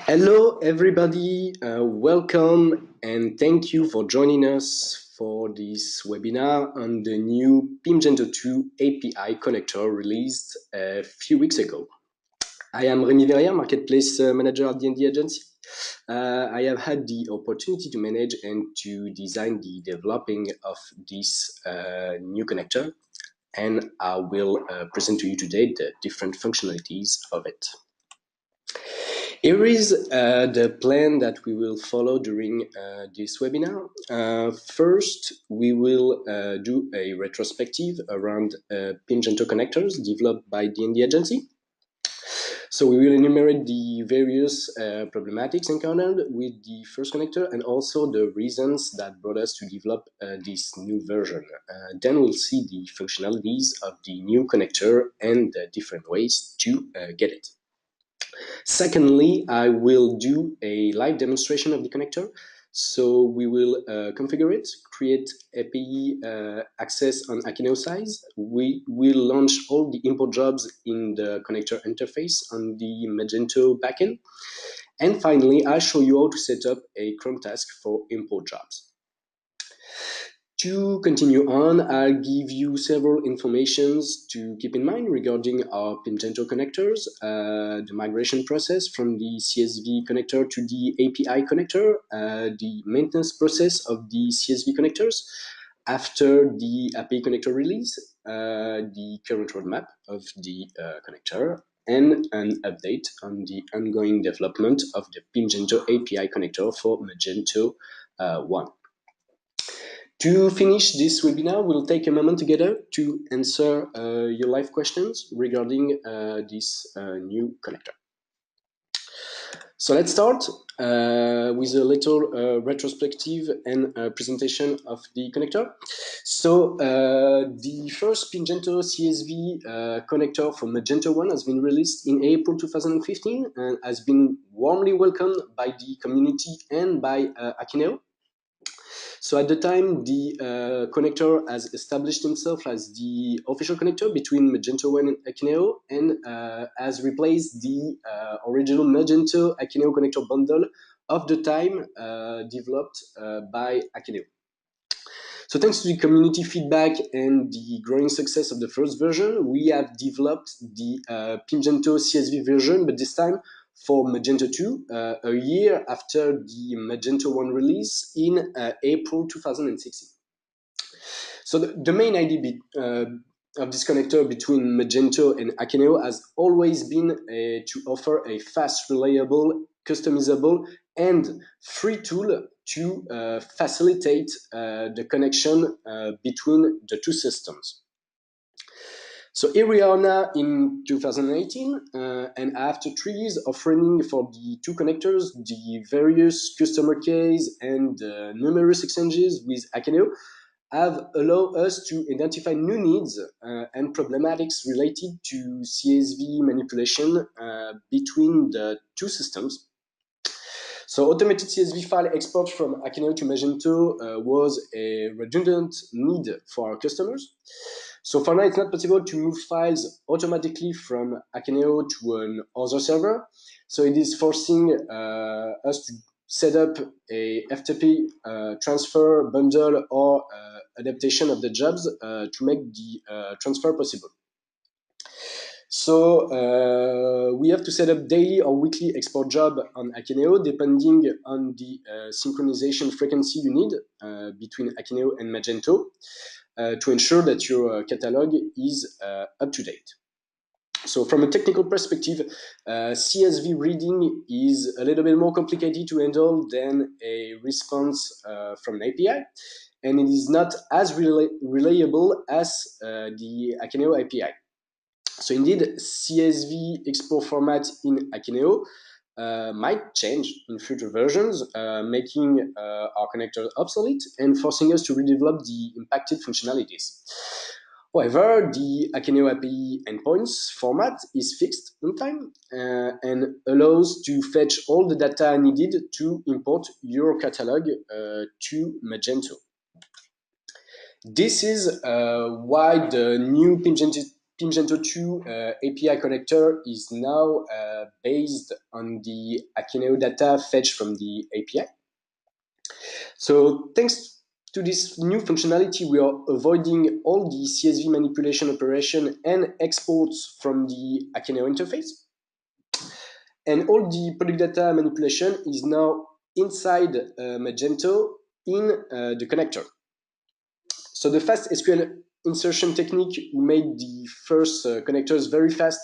Hello, everybody. Welcome and thank you for joining us for this webinar on the new PIMGento 2 API connector released a few weeks ago. I am Rémi Verrière, Marketplace Manager at Dn'D Agency. I have had the opportunity to manage and to design the developing of this new connector, and I will present to you today the different functionalities of it. Here is the plan that we will follow during this webinar. First, we will do a retrospective around PIMGento connectors developed by Dn'D Agency. So we will enumerate the various problematics encountered with the first connector and also the reasons that brought us to develop this new version. Then we'll see the functionalities of the new connector and the different ways to get it. Secondly, I will do a live demonstration of the connector. So we will configure it, create API access on Akeneo side. We will launch all the import jobs in the connector interface on the Magento backend. And finally, I'll show you how to set up a Chrome task for import jobs. To continue on, I'll give you several informations to keep in mind regarding our PIMGento connectors, the migration process from the CSV connector to the API connector, the maintenance process of the CSV connectors after the API connector release, the current roadmap of the connector, and an update on the ongoing development of the PIMGento API connector for Magento 1. To finish this webinar, we'll take a moment together to answer your live questions regarding this new connector. So let's start with a little retrospective and presentation of the connector. So the first PIMGento CSV connector for Magento 1 has been released in April 2015 and has been warmly welcomed by the community and by Akeneo. So at the time, the connector has established himself as the official connector between Magento 1 and Akeneo, and has replaced the original Magento Akeneo connector bundle of the time developed by Akeneo. So thanks to the community feedback and the growing success of the first version, we have developed the PIMGento CSV version, but this time for Magento 2, a year after the Magento 1 release in April 2016. So the main idea of this connector between Magento and Akeneo has always been to offer a fast, reliable, customizable, and free tool to facilitate the connection between the two systems. So here we are now in 2018, and after 3 years of running for the two connectors, the various customer case and numerous exchanges with Akeneo have allowed us to identify new needs and problematics related to CSV manipulation between the two systems. So automated CSV file export from Akeneo to Magento was a redundant need for our customers. So for now, it's not possible to move files automatically from Akeneo to another server. So it is forcing us to set up a FTP transfer bundle or adaptation of the jobs to make the transfer possible. So we have to set up daily or weekly export job on Akeneo depending on the synchronization frequency you need between Akeneo and Magento to ensure that your catalog is up to date. So from a technical perspective, CSV reading is a little bit more complicated to handle than a response from an API, and it is not as reliable as the Akeneo API. So indeed, CSV export format in Akeneo might change in future versions, making our connector obsolete and forcing us to redevelop the impacted functionalities. However, the Akeneo API endpoints format is fixed in time and allows to fetch all the data needed to import your catalog to Magento. This is why the new PIMGento PIMGento 2 API connector is now based on the Akeneo data fetched from the API. So thanks to this new functionality, we are avoiding all the CSV manipulation operation and exports from the Akeneo interface. And all the product data manipulation is now inside Magento in the connector. So the fast SQL insertion technique who made the first connectors very fast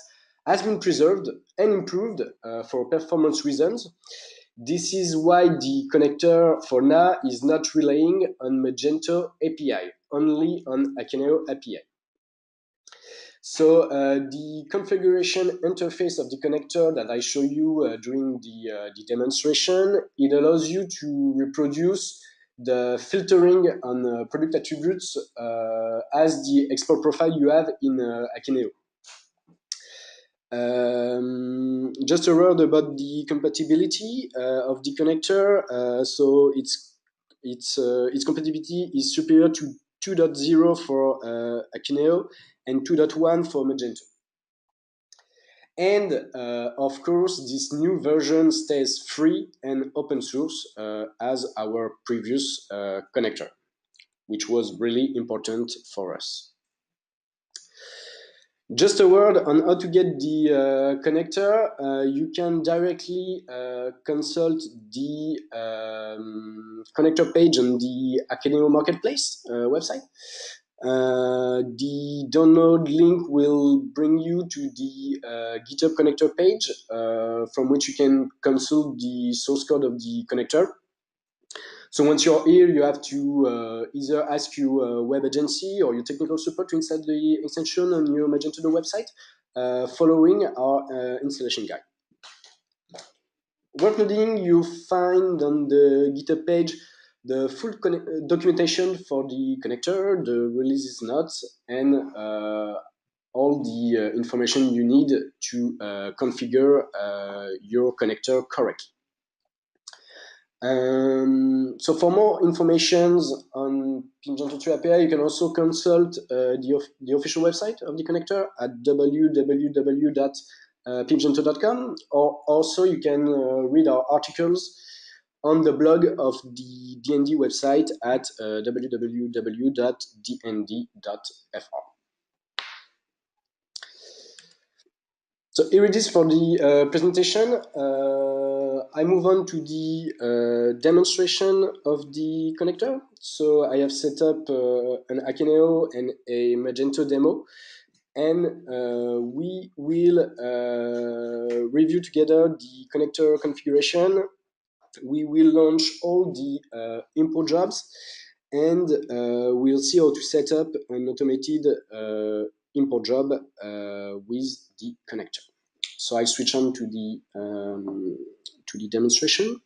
has been preserved and improved for performance reasons. This is why the connector for now is not relying on Magento API, only on Akeneo API. So the configuration interface of the connector that I show you during the demonstration, it allows you to reproduce the filtering on product attributes as the export profile you have in Akeneo. Just a word about the compatibility of the connector. So its compatibility is superior to 2.0 for Akeneo and 2.1 for Magento. And of course, this new version stays free and open source as our previous connector, which was really important for us. Just a word on how to get the connector. You can directly consult the connector page on the Akeneo Marketplace website. The download link will bring you to the GitHub connector page from which you can consult the source code of the connector. So once you're here, you have to either ask your web agency or your technical support to install the extension on your Magento website, following our installation guide. Workloading, you find on the GitHub page the full documentation for the connector, the release notes, and all the information you need to configure your connector correctly. So for more information on PIMGento 2 API, you can also consult the official website of the connector at www.pimgento.com, or also you can read our articles on the blog of the Dn'D website at www.dn'd.fr. So here it is for the presentation. I move on to the demonstration of the connector. So I have set up an Akeneo and a Magento demo, and we will review together the connector configuration. We will launch all the import jobs, and we'll see how to set up an automated import job with the connector. So I switch on to the demonstration.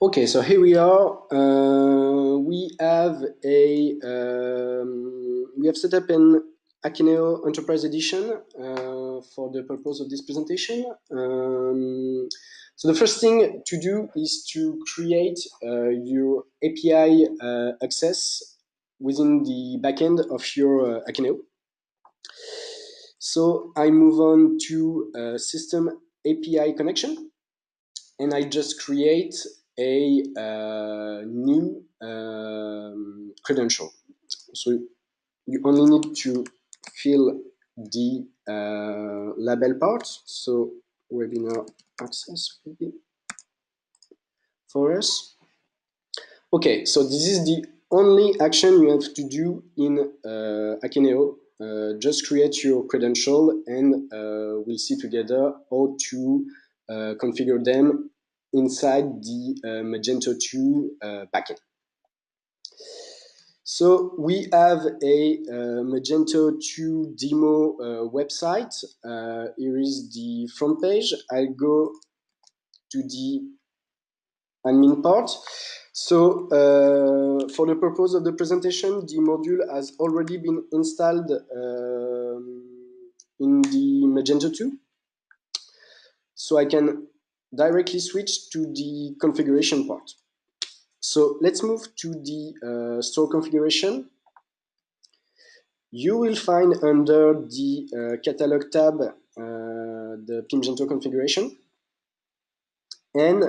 Okay, so here we are. We have set up an Akeneo Enterprise Edition for the purpose of this presentation. So the first thing to do is to create your API access within the backend of your Akeneo. So I move on to System API Connection, and I just create a new credential. So you only need to fill the label part. So webinar access will be for us. Okay, so this is the only action you have to do in Akeneo. Just create your credential, and we'll see together how to configure them inside the Magento 2 backend. So we have a Magento 2 demo website. Here is the front page. I'll go to the admin part. So for the purpose of the presentation, the module has already been installed in the Magento 2. So I can directly switch to the configuration part. So let's move to the store configuration. You will find under the catalog tab the PIMGento configuration. And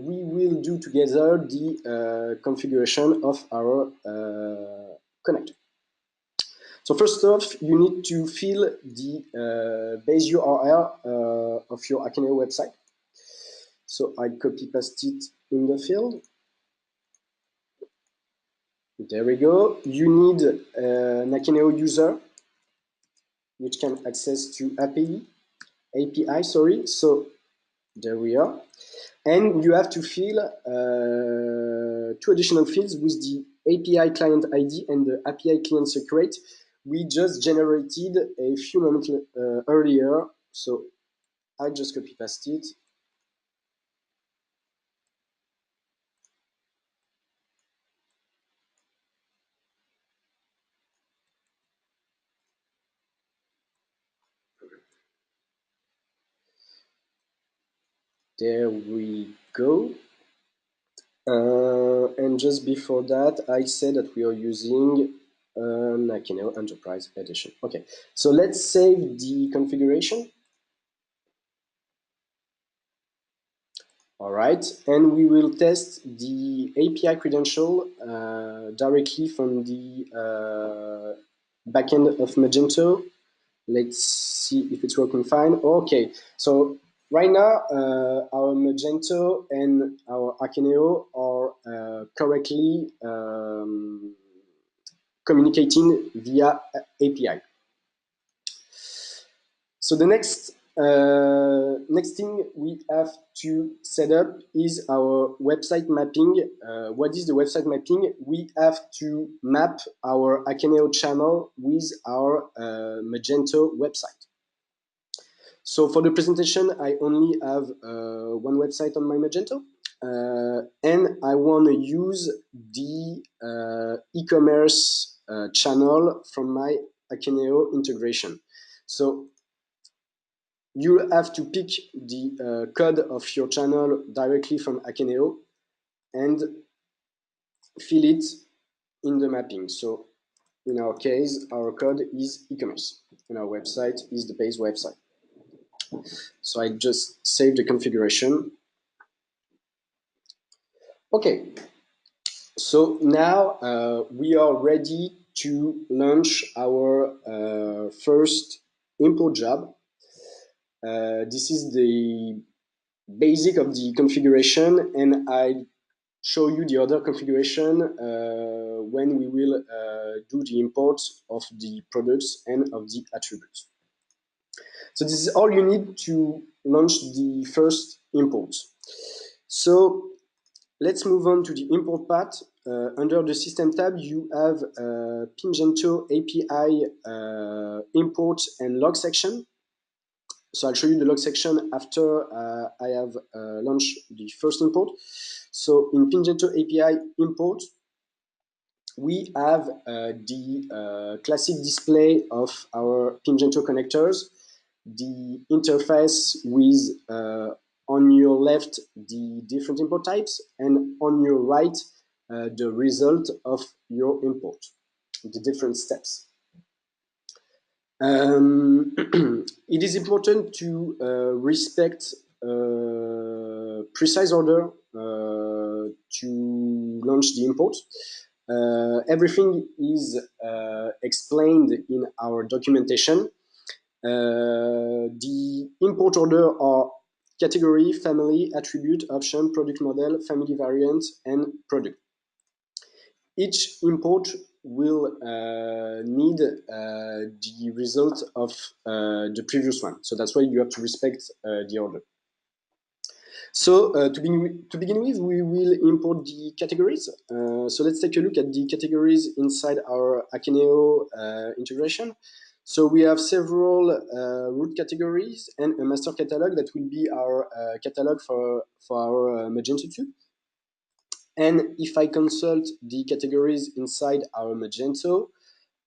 we will do together the configuration of our connector. So first off, you need to fill the base URL of your Akeneo website. So I copy paste it in the field. There we go. You need an Akeneo user which can access to API, sorry. So there we are. And you have to fill two additional fields with the API client ID and the API client secret we just generated a few moments earlier. So I just copy paste it. There we go. And just before that, I said that we are using an Akeneo Enterprise Edition. Okay, so let's save the configuration. All right, and we will test the API credential directly from the backend of Magento. Let's see if it's working fine. Okay, so right now our Magento and our Akeneo are correctly communicating via API. So the next thing we have to set up is our website mapping. What is the website mapping? We have to map our Akeneo channel with our Magento website. So for the presentation, I only have one website on my Magento, and I want to use the e-commerce channel from my Akeneo integration. So you have to pick the code of your channel directly from Akeneo and fill it in the mapping. So in our case, our code is e-commerce and our website is the base website. So I just save the configuration. Okay, so now we are ready to launch our first import job. This is the basic of the configuration, and I show you the other configuration when we will do the import of the products and of the attributes. So this is all you need to launch the first import. So let's move on to the import part. Under the system tab, you have PIMGento API import and log section. So I'll show you the log section after I have launched the first import. So in PIMGento API import, we have the classic display of our PIMGento connectors, the interface with on your left the different import types, and on your right the result of your import, the different steps. It is important to respect precise order to launch the import. Everything is explained in our documentation. The import order are category, family, attribute, option, product model, family variant, and product. Each import will need the result of the previous one. So that's why you have to respect the order. So to begin with, we will import the categories. So let's take a look at the categories inside our Akeneo integration. So we have several root categories and a master catalog that will be our catalog for our Magento 2. And if I consult the categories inside our Magento,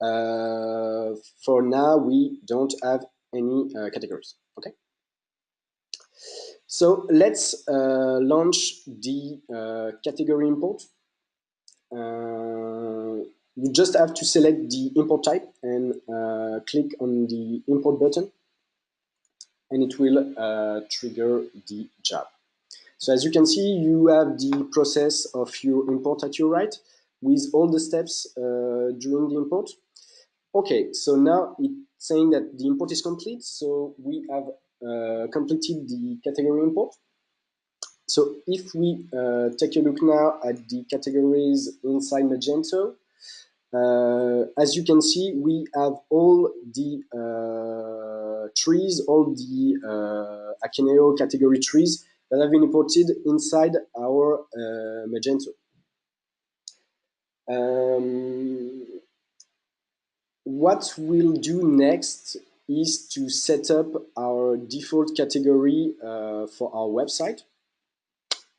for now we don't have any categories. Okay. So let's launch the category import. You just have to select the import type and click on the import button, and it will trigger the job. So as you can see, you have the process of your import at your right with all the steps during the import. Okay, so now it's saying that the import is complete. So we have completed the category import. So if we take a look now at the categories inside Magento, as you can see, we have all the trees, all the Akeneo category trees that have been imported inside our Magento. What we'll do next is to set up our default category for our website.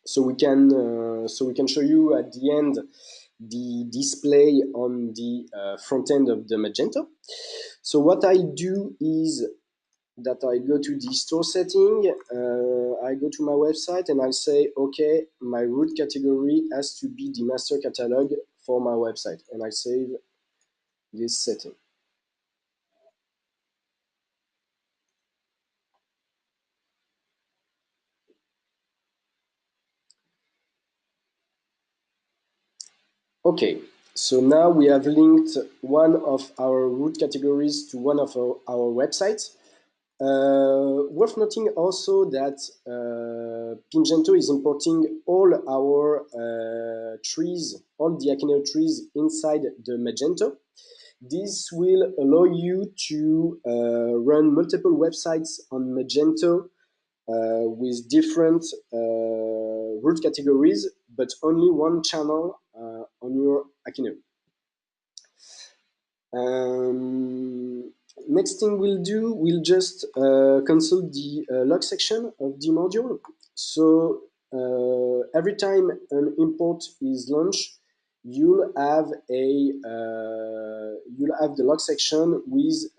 So we can show you at the end the display on the front end of the Magento. So what I do is that I go to the store setting, I go to my website and I say, okay, my root category has to be the master catalog for my website, and I save this setting. Okay, so now we have linked one of our root categories to one of our websites. Worth noting also that PIMGento is importing all our trees, all the Akeneo trees inside the Magento. This will allow you to run multiple websites on Magento with different root categories, but only one channel on your Akeneo. Next thing we'll do, we'll just consult the log section of the module. So every time an import is launched, you'll have the log section with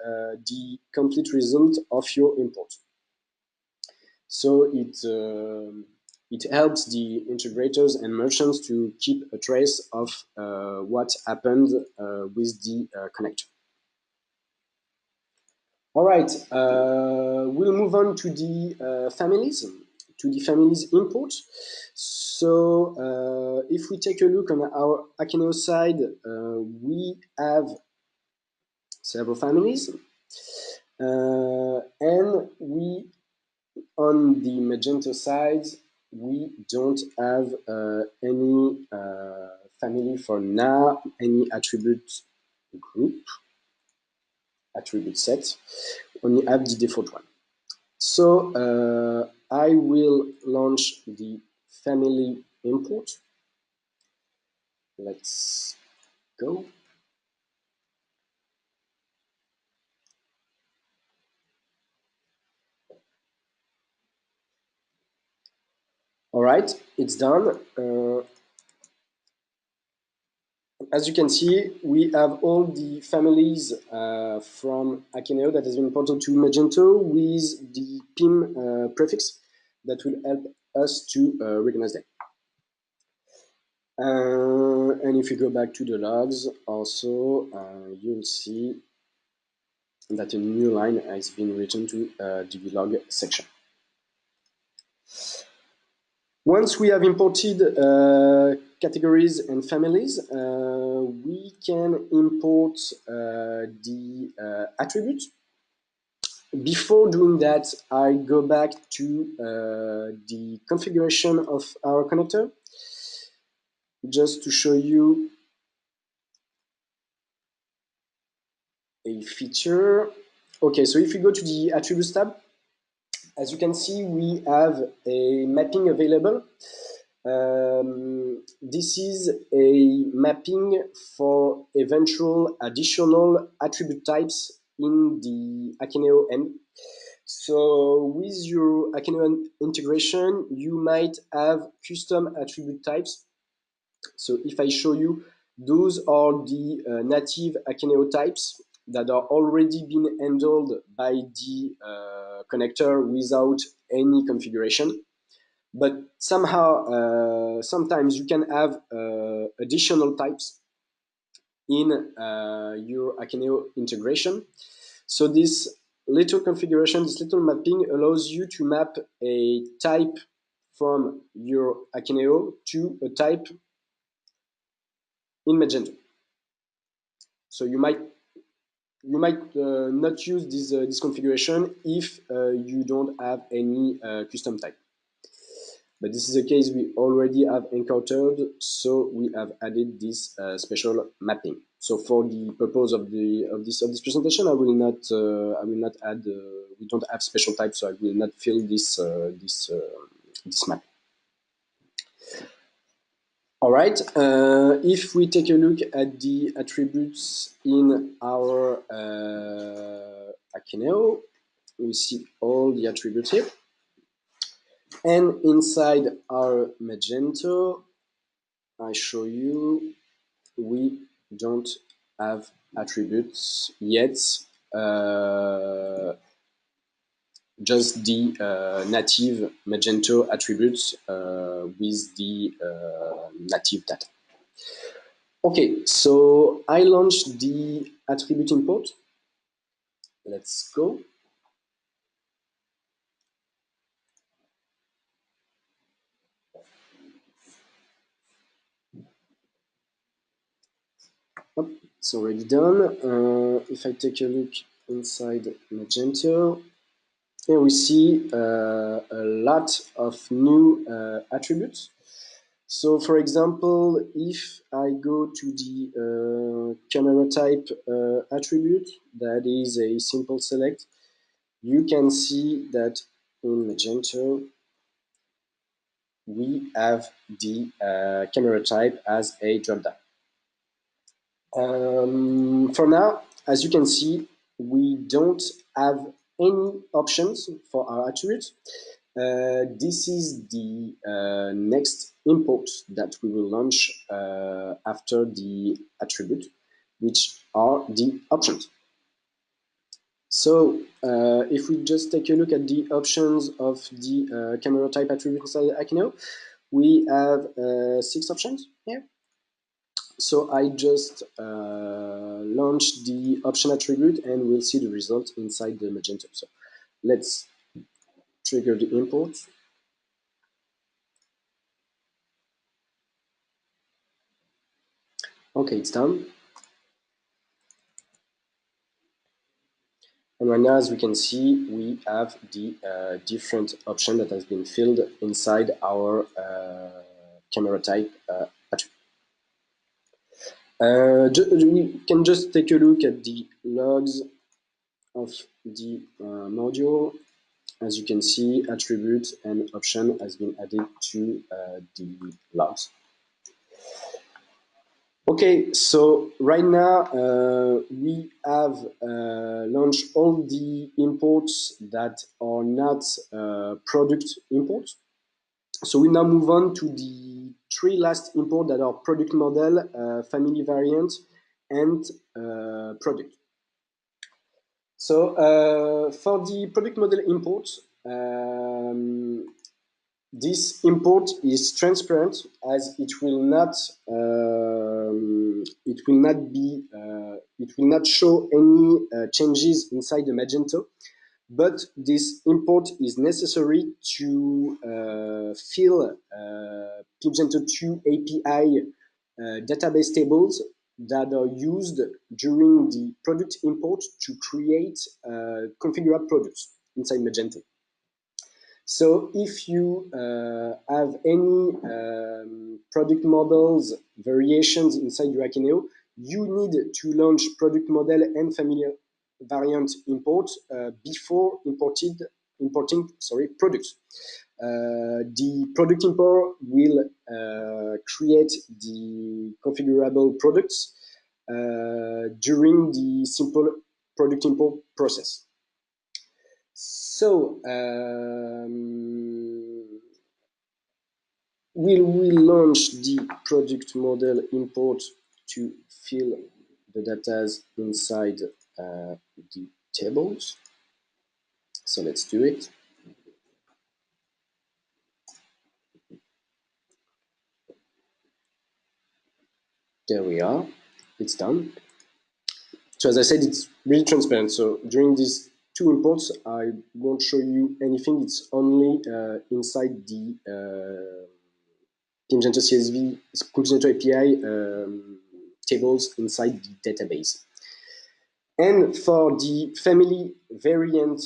the complete result of your import. So it helps the integrators and merchants to keep a trace of what happened with the connector. All right, we'll move on to the families import. So if we take a look on our Akeneo side, we have several families, and we, on the Magento side, we don't have any family for now, any attribute group, attribute set, only have the default one. So I will launch the family import. Let's go. All right, it's done. As you can see, we have all the families from Akeneo that has been imported to Magento with the PIM prefix that will help us to recognize them. And if you go back to the logs, also you'll see that a new line has been written to the log section. Once we have imported categories and families, we can import the attributes. Before doing that, I go back to the configuration of our connector, just to show you a feature. Okay, so if you go to the attributes tab, as you can see, we have a mapping available. This is a mapping for eventual additional attribute types in the Akeneo end. So with your Akeneo integration, you might have custom attribute types So if I show you, those are the native Akeneo types that are already been handled by the connector without any configuration. But somehow, sometimes you can have additional types in your Akeneo integration. So this little configuration, this little mapping allows you to map a type from your Akeneo to a type in Magento. So you might not use this configuration if you don't have any custom type. But this is a case we already have encountered, so we have added this special mapping. So for the purpose of this presentation, I will not add. We don't have special types, so I will not fill this map. All right. If we take a look at the attributes in our Akeneo, we see all the attributes here. And inside our Magento, I show you, we don't have attributes yet, just the native Magento attributes with the native data. Okay, so I launched the attribute import. Let's go. Oh, it's already done. If I take a look inside Magento, here we see a lot of new attributes. So for example, if I go to the camera type attribute, that is a simple select, you can see that in Magento, we have the camera type as a dropdown. For now, as you can see, we don't have any options for our attributes. This is the next import that we will launch after the attribute, which are the options. So if we just take a look at the options of the camera type attribute inside Akeneo, we have 6 options here. So I just launched the option attribute and we'll see the result inside the Magento. So let's trigger the import. Okay, it's done. And right now, as we can see, we have the different option that has been filled inside our camera type attribute. We can just take a look at the logs of the module. As you can see, attribute and option has been added to the logs. Okay, so right now we have launched all the imports that are not product imports. So we now move on to the 3 last imports that are product model, family variant, and product. So for the product model import, this import is transparent as it will not show any changes inside the Magento, but this import is necessary to fill PIMGento 2 API database tables that are used during the product import to create configurable products inside Magento. So if you have any product models variations inside your Akeneo, you need to launch product model and family variant import before importing products. The product import will create the configurable products during the simple product import process. So will we launch the product model import to fill the data inside the tables. So let's do it. There we are. It's done. So as I said, it's really transparent. So during these two imports, I won't show you anything. It's only inside the PIMGento CSV, PIMGento API tables inside the database. And for the family variant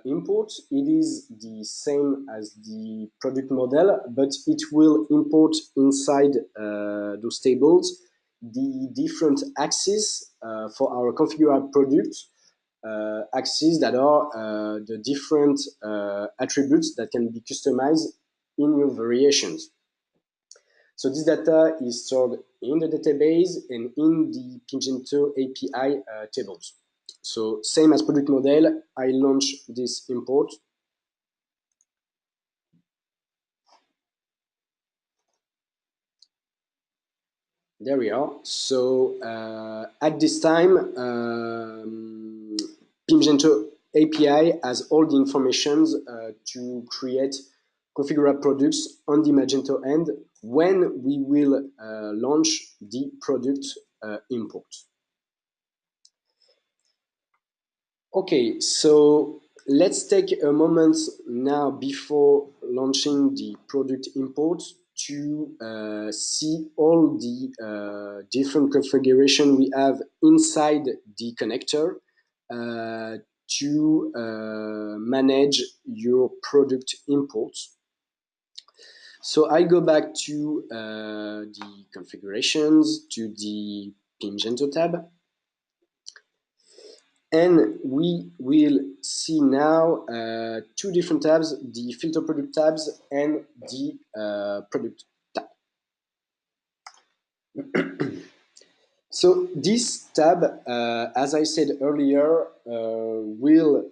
import, it is the same as the product model, but it will import inside those tables the different axes for our configured product, axes that are the different attributes that can be customized in your variations. So this data is stored in the database and in the PIMGento API tables. So same as product model, I launch this import. There we are. So at this time, PIMGento API has all the information to create configurable products on the Magento end when we will launch the product import. Okay, so let's take a moment now before launching the product import to see all the different configuration we have inside the connector to manage your product imports. So I go back to the configurations, to the PIMGento tab. And we will see now two different tabs, the filter product tabs and the product tab. So this tab, as I said earlier, will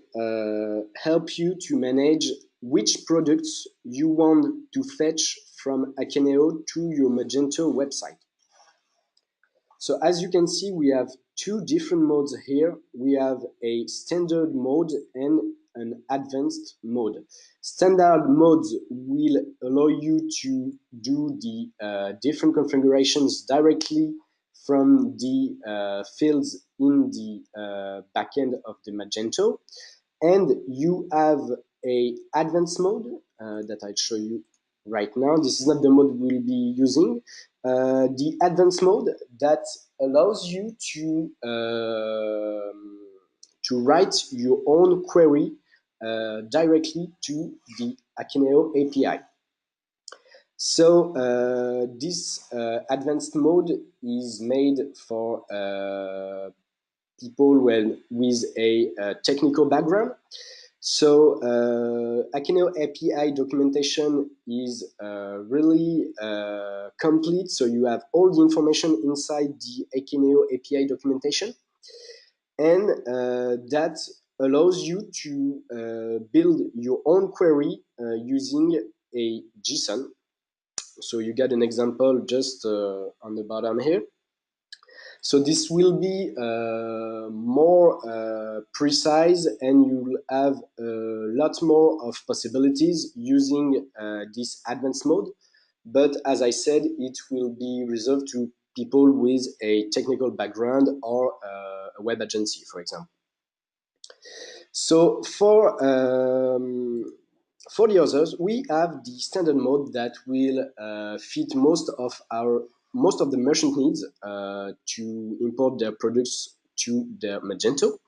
help you to manage which products you want to fetch from Akeneo to your Magento website. So as you can see, we have two different modes here. We have a standard mode and an advanced mode. Standard modes will allow you to do the different configurations directly from the fields in the backend of the Magento. And you have a advanced mode that I'll show you right now. This is not the mode we'll be using. The advanced mode that allows you to write your own query directly to the Akeneo API. So this advanced mode is made for people with a technical background. So Akeneo API documentation is really complete. So you have all the information inside the Akeneo API documentation. And that allows you to build your own query using a JSON. So you get an example just on the bottom here. So this will be more precise, and you'll have a lot more of possibilities using this advanced mode. But as I said, it will be reserved to people with a technical background or a web agency, for example. So for the others, we have the standard mode that will fit most of the merchant needs to import their products to their Magento.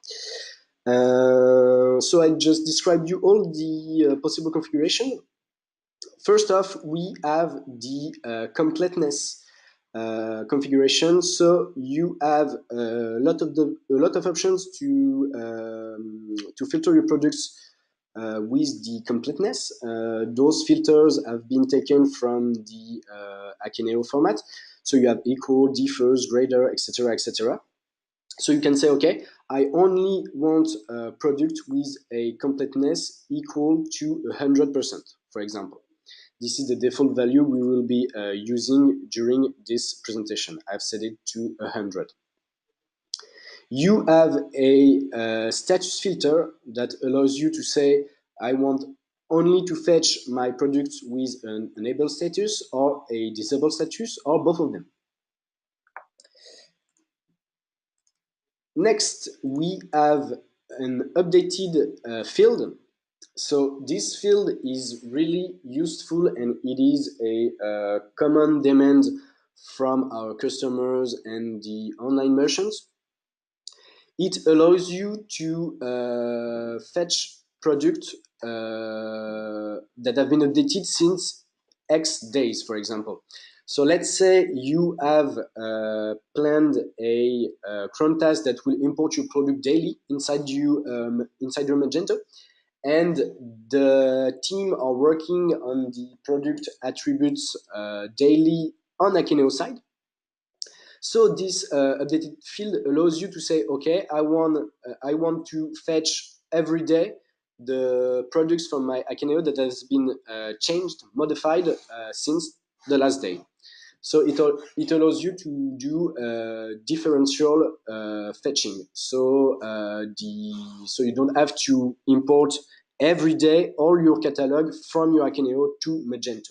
So I just described you all the possible configuration. First off, we have the completeness configuration. So you have a lot of options to filter your products with the completeness. Those filters have been taken from the Akeneo format. So you have equal, differs, greater, etc., etc. So you can say, okay, I only want a product with a completeness equal to 100%, for example. This is the default value we will be using during this presentation. I've set it to 100. You have a status filter that allows you to say, I want only to fetch my products with an enable status or a disable status, or both of them. Next, we have an updated field. So this field is really useful, and it is a common demand from our customers and the online merchants. It allows you to fetch products that have been updated since X days, for example. So let's say you have planned a cron task that will import your product daily inside your Magento, and the team are working on the product attributes daily on Akeneo side. So this updated field allows you to say, okay, I want to fetch every day the products from my Akeneo that has been changed, modified since the last day. So it allows you to do differential fetching. So so you don't have to import every day all your catalog from your Akeneo to Magento.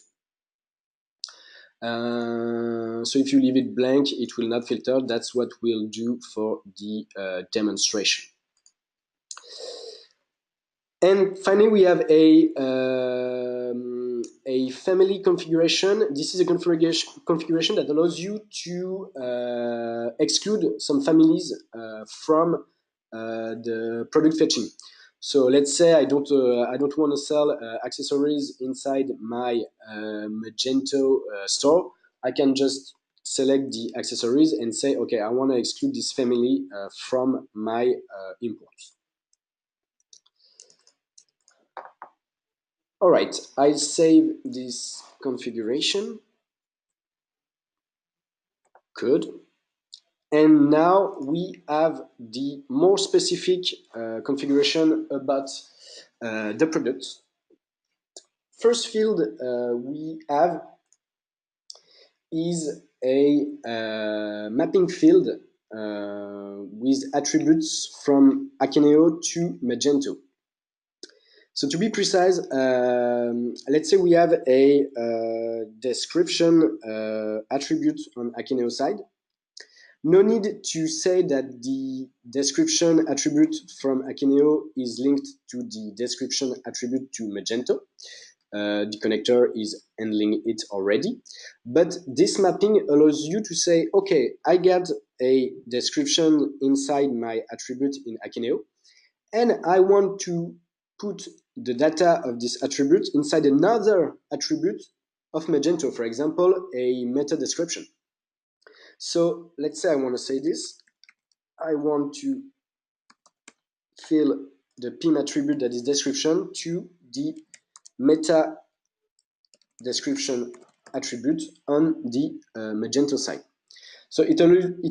So if you leave it blank, it will not filter. That's what we'll do for the demonstration. And finally, we have a family configuration. This is a configuration that allows you to exclude some families from the product fetching. So let's say I don't want to sell accessories inside my Magento store. I can just select the accessories and say, okay, I want to exclude this family from my imports. All right, I save this configuration. Good. And now we have the more specific configuration about the product. First field we have is a mapping field with attributes from Akeneo to Magento. So to be precise, let's say we have a description attribute on Akeneo side. No need to say that the description attribute from Akeneo is linked to the description attribute to Magento. The connector is handling it already. But this mapping allows you to say, okay, I get a description inside my attribute in Akeneo, and I want to put the data of this attribute inside another attribute of Magento, for example, a meta description. So let's say I want to say this. I want to fill the PIM attribute that is description to the meta description attribute on the Magento side. So it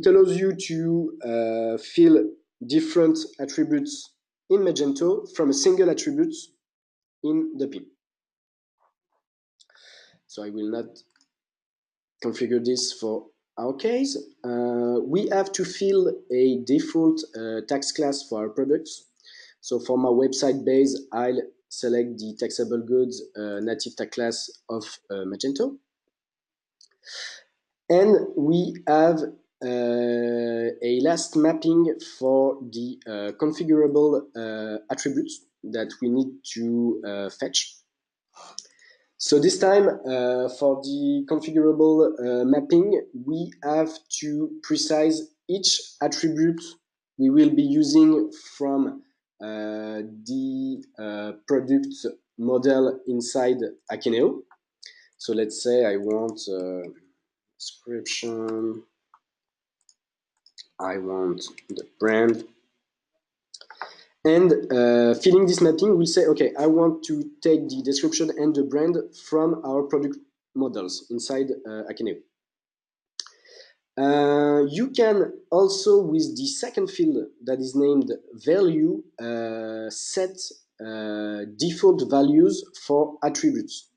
allows you to fill different attributes in Magento from a single attribute in the PIM. So I will not configure this for our case. We have to fill a default tax class for our products. So for my website base, I'll select the taxable goods native tax class of Magento. And we have a last mapping for the configurable attributes that we need to fetch. So this time, for the configurable mapping, we have to precise each attribute we will be using from the product model inside Akeneo. So let's say I want description, I want the brand, and filling this mapping will say, okay, I want to take the description and the brand from our product models inside Akeneo. You can also, with the second field that is named value, set default values for attributes.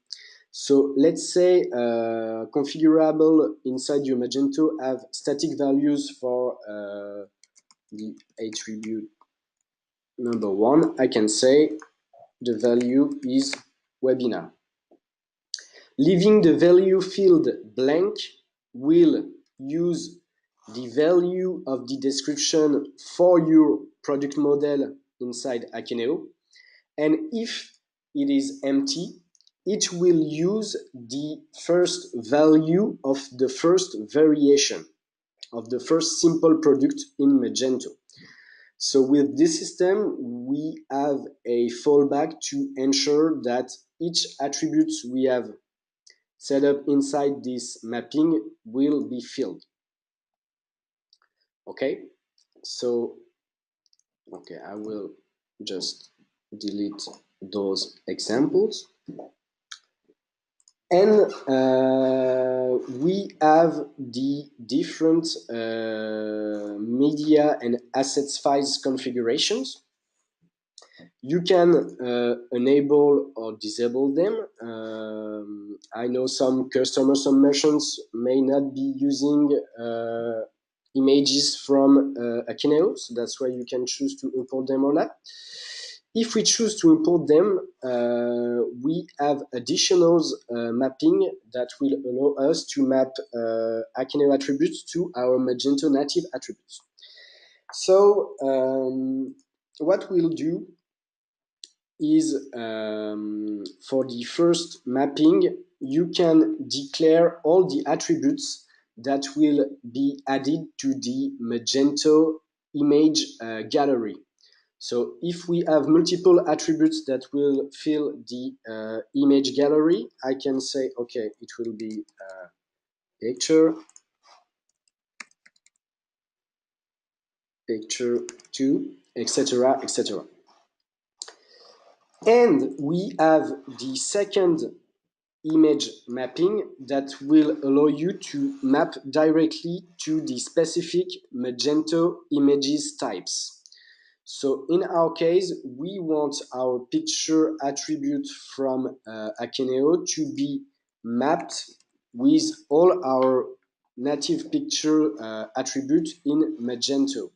So let's say configurable inside your Magento have static values for the attribute number 1. I can say the value is webinar. Leaving the value field blank will use the value of the description for your product model inside Akeneo. And if it is empty, it will use the first value of the first variation of the first simple product in Magento. So with this system, we have a fallback to ensure that each attribute we have set up inside this mapping will be filled. Okay, so I will just delete those examples. And we have the different media and assets files configurations. You can enable or disable them. I know some customers, some merchants may not be using images from Akeneo, so that's why you can choose to import them or not. If we choose to import them, we have additional mapping that will allow us to map Akeneo attributes to our Magento native attributes. So what we'll do is for the first mapping, you can declare all the attributes that will be added to the Magento image gallery. So if we have multiple attributes that will fill the image gallery, I can say, okay, it will be picture, picture 2, etc., etc. And we have the second image mapping that will allow you to map directly to the specific Magento images types. So in our case, we want our picture attribute from Akeneo to be mapped with all our native picture attribute in Magento.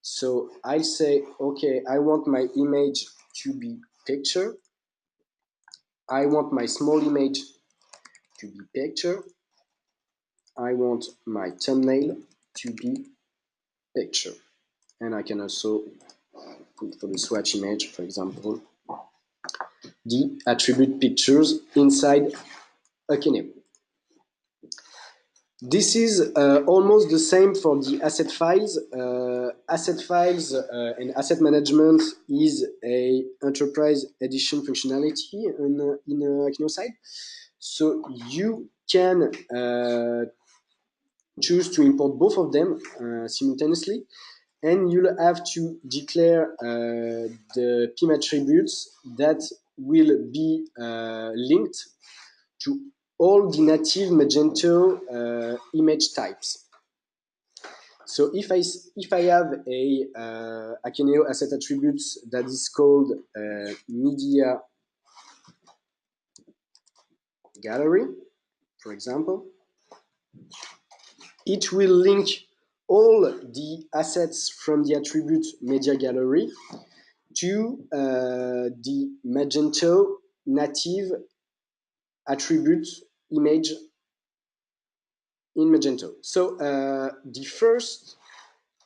So I'll say, okay, I want my image to be picture. I want my small image to be picture. I want my thumbnail to be picture. And I can also put for the swatch image, for example, the attribute pictures inside Akeneo. This is almost the same for the asset files. Asset files and asset management is a enterprise edition functionality in Akeneo side. So you can choose to import both of them simultaneously, and you'll have to declare the PIM attributes that will be linked to all the native Magento image types. So if I have a Akeneo asset attributes that is called media gallery, for example, it will link all the assets from the attribute media gallery to the Magento native attribute image in Magento. So the first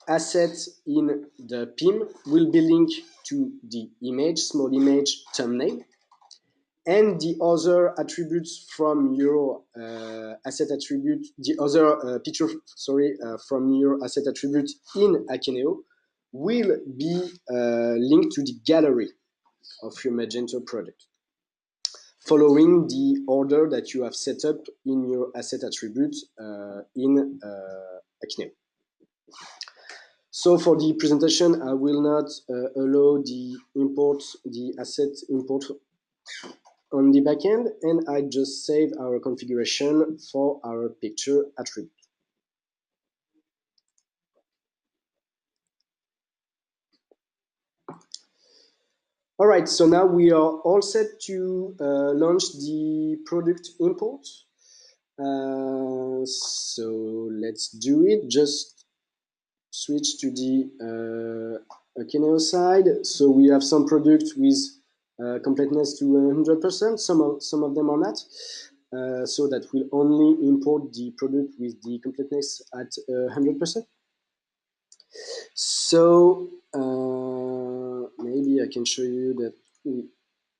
asset in the PIM will be linked to the image, small image, thumbnail, and the other attributes from your asset attribute, the other picture, from your asset attribute in Akeneo will be linked to the gallery of your Magento product, following the order that you have set up in your asset attribute in Akeneo. So for the presentation, I will not allow the asset import on the backend, and I just save our configuration for our picture attribute. All right, so now we are all set to launch the product import. So let's do it. Just switch to the Akeneo side. So we have some products with completeness to 100%. Some of them are not. So that will only import the product with the completeness at 100%. So maybe I can show you that we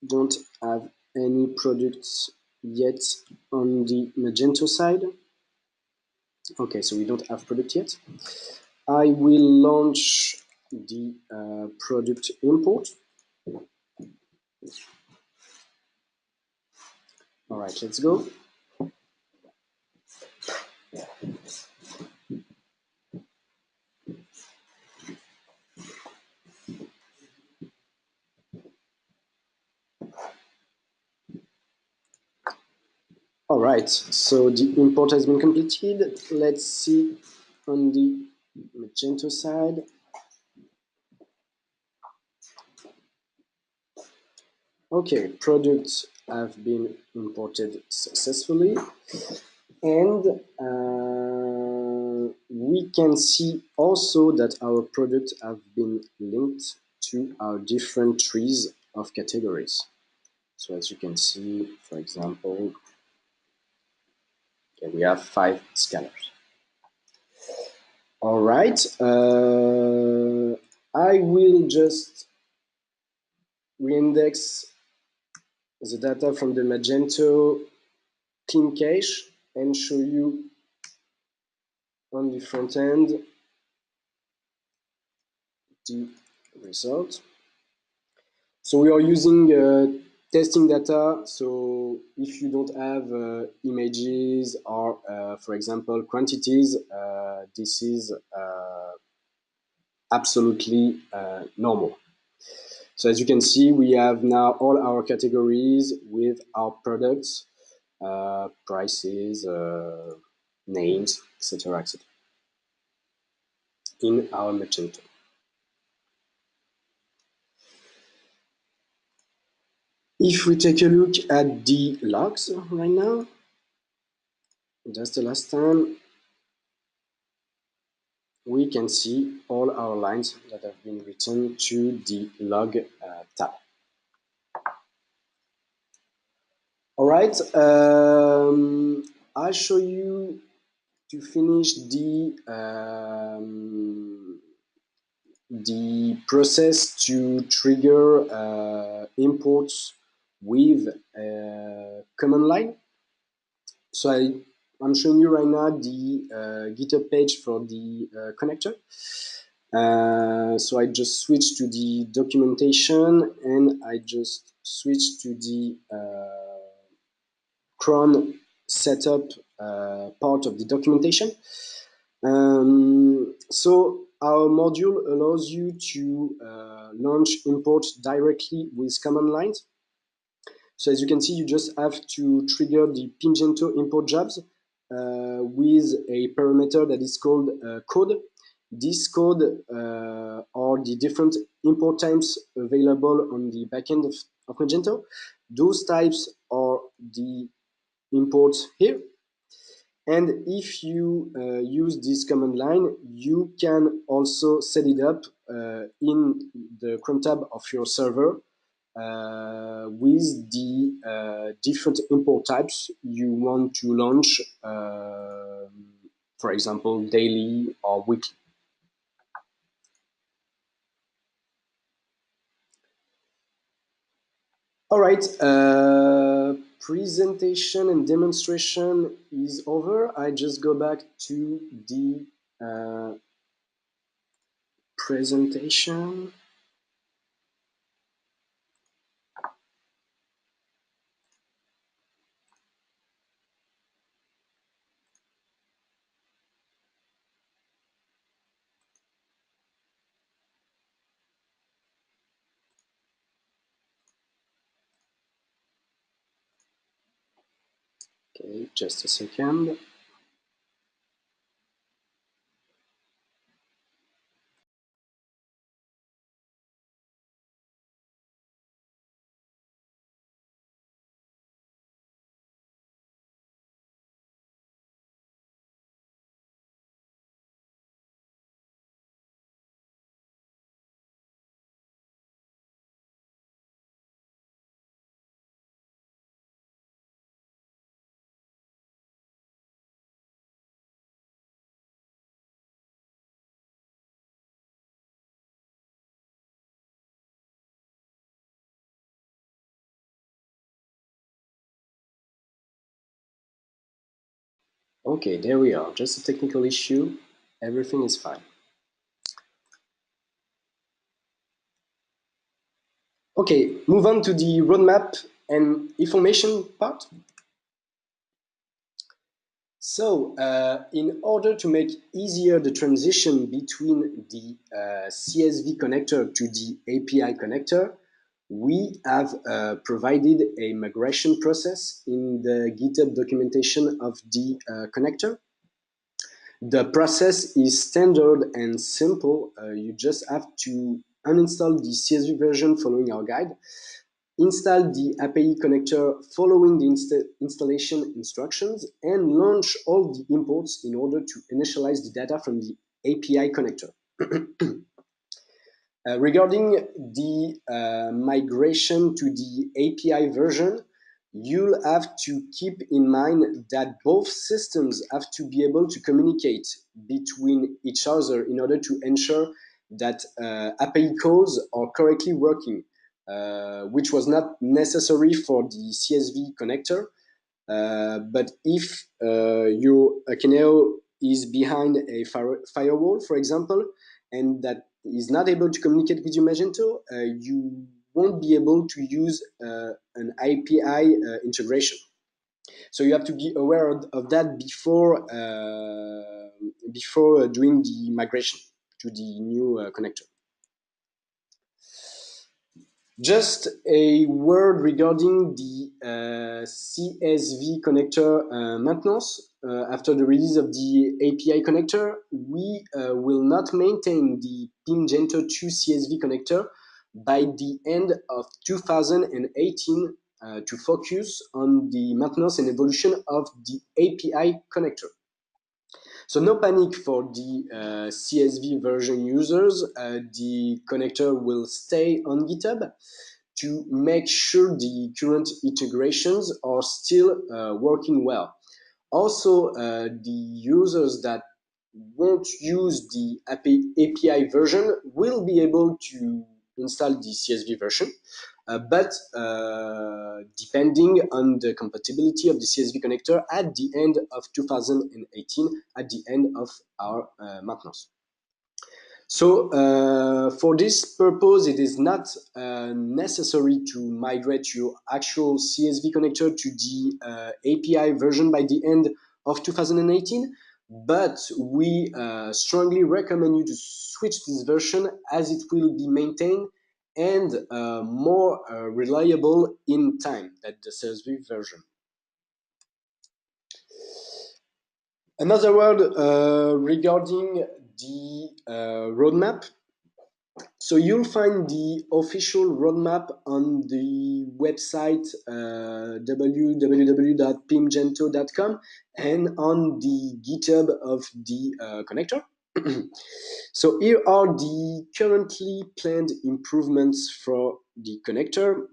don't have any products yet on the Magento side. Okay, so we don't have product yet. I will launch the product import. All right, let's go. All right, so the import has been completed. Let's see on the Magento side. Okay, products have been imported successfully. And we can see also that our products have been linked to our different trees of categories. So as you can see, for example, okay, we have 5 scanners. All right, I will just reindex the data from the Magento clean cache and show you on the front end the result. So we are using testing data. So if you don't have images or, for example, quantities, this is absolutely normal. So as you can see, we have now all our categories with our products, prices, names, etc., etc. in our Magento. If we take a look at the logs right now, just the last time, we can see all our lines that have been written to the log tab. All right, I'll show you to finish the process to trigger imports with a command line. So I'm showing you right now the GitHub page for the connector. So I just switch to the documentation and I just switch to the cron setup part of the documentation. So our module allows you to launch imports directly with command lines. So as you can see, you just have to trigger the PIMGento import jobs with a parameter that is called code. This code are the different import types available on the backend of Magento. Those types are the imports here. And if you use this command line, you can also set it up in the cron tab of your server with the different import types you want to launch, for example, daily or weekly. All right, presentation and demonstration is over. I just go back to the presentation. Okay, just a second. Okay, there we are. Just a technical issue. Everything is fine. Okay, move on to the roadmap and information part. So, in order to make easier the transition between the CSV connector to the API connector, we have provided a migration process in the GitHub documentation of the connector. The process is standard and simple. You just have to uninstall the CSV version following our guide, install the API connector following the installation instructions, and launch all the imports in order to initialize the data from the API connector. Regarding the migration to the API version, you'll have to keep in mind that both systems have to be able to communicate between each other in order to ensure that API calls are correctly working, which was not necessary for the CSV connector. But if your Akeneo is behind a firewall, for example, and that is not able to communicate with your Magento, you won't be able to use an API integration. So you have to be aware of that before doing the migration to the new connector. Just a word regarding the CSV connector maintenance. After the release of the API connector, we will not maintain the PIMGento 2 CSV connector by the end of 2018 to focus on the maintenance and evolution of the API connector. So no panic for the CSV version users. The connector will stay on GitHub to make sure the current integrations are still working well. Also, the users that won't use the API version will be able to install the CSV version, but depending on the compatibility of the CSV connector at the end of 2018, at the end of our maintenance. So for this purpose, it is not necessary to migrate your actual CSV connector to the API version by the end of 2018, but we strongly recommend you to switch this version as it will be maintained and more reliable in time than the CSV version. Another word regarding the roadmap. So you'll find the official roadmap on the website www.pimgento.com and on the GitHub of the connector. So here are the currently planned improvements for the connector.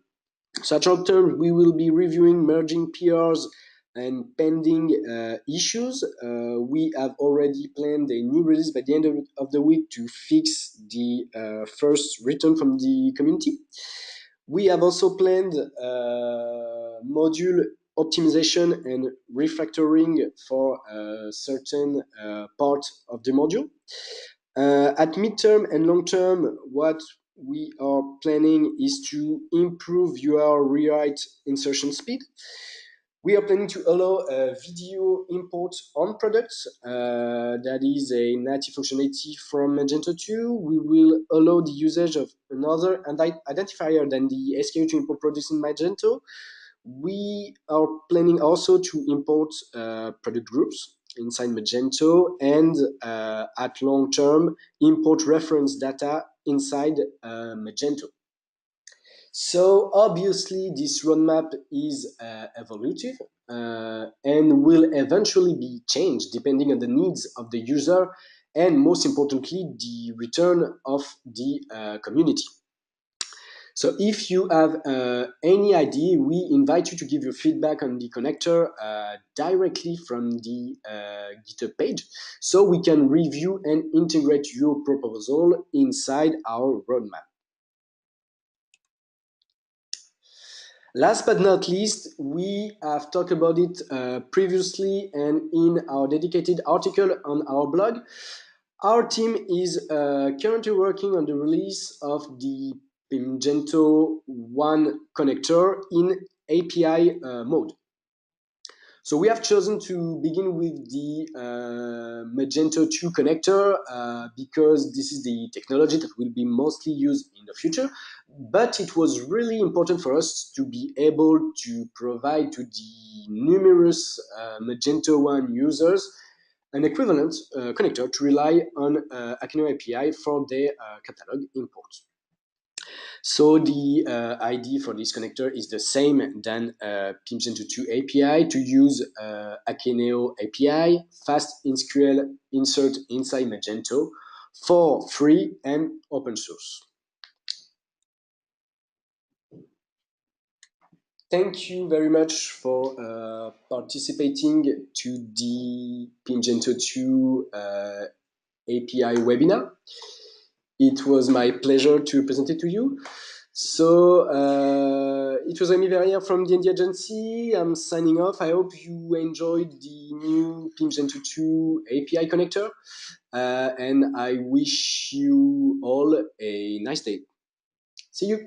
So at short term, we will be reviewing merging PRs and pending issues. We have already planned a new release by the end of the week to fix the first return from the community. We have also planned module optimization and refactoring for a certain part of the module. At midterm and long term, what we are planning is to improve URL rewrite insertion speed. We are planning to allow video import on products. That is a native functionality from Magento 2. We will allow the usage of another identifier than the SKU to import products in Magento. We are planning also to import product groups inside Magento and at long term import reference data inside Magento. So obviously this roadmap is evolutive and will eventually be changed depending on the needs of the user and most importantly the return of the community. So if you have any idea, we invite you to give your feedback on the connector directly from the GitHub page so we can review and integrate your proposal inside our roadmap. Last but not least, we have talked about it previously and in our dedicated article on our blog. Our team is currently working on the release of the PIMGento 1 connector in API mode. So we have chosen to begin with the Magento 2 connector because this is the technology that will be mostly used in the future. But it was really important for us to be able to provide to the numerous Magento 1 users an equivalent connector to rely on AkeneoAPI for their catalog import. So the ID for this connector is the same than PIMGento 2 API to use Akeneo API, fast SQL insert inside Magento for free and open source. Thank you very much for participating to the PIMGento 2 API webinar. It was my pleasure to present it to you. So it was Amy Verrier from Dn'D Agency. I'm signing off. I hope you enjoyed the new PIMGento 2 API connector. And I wish you all a nice day. See you.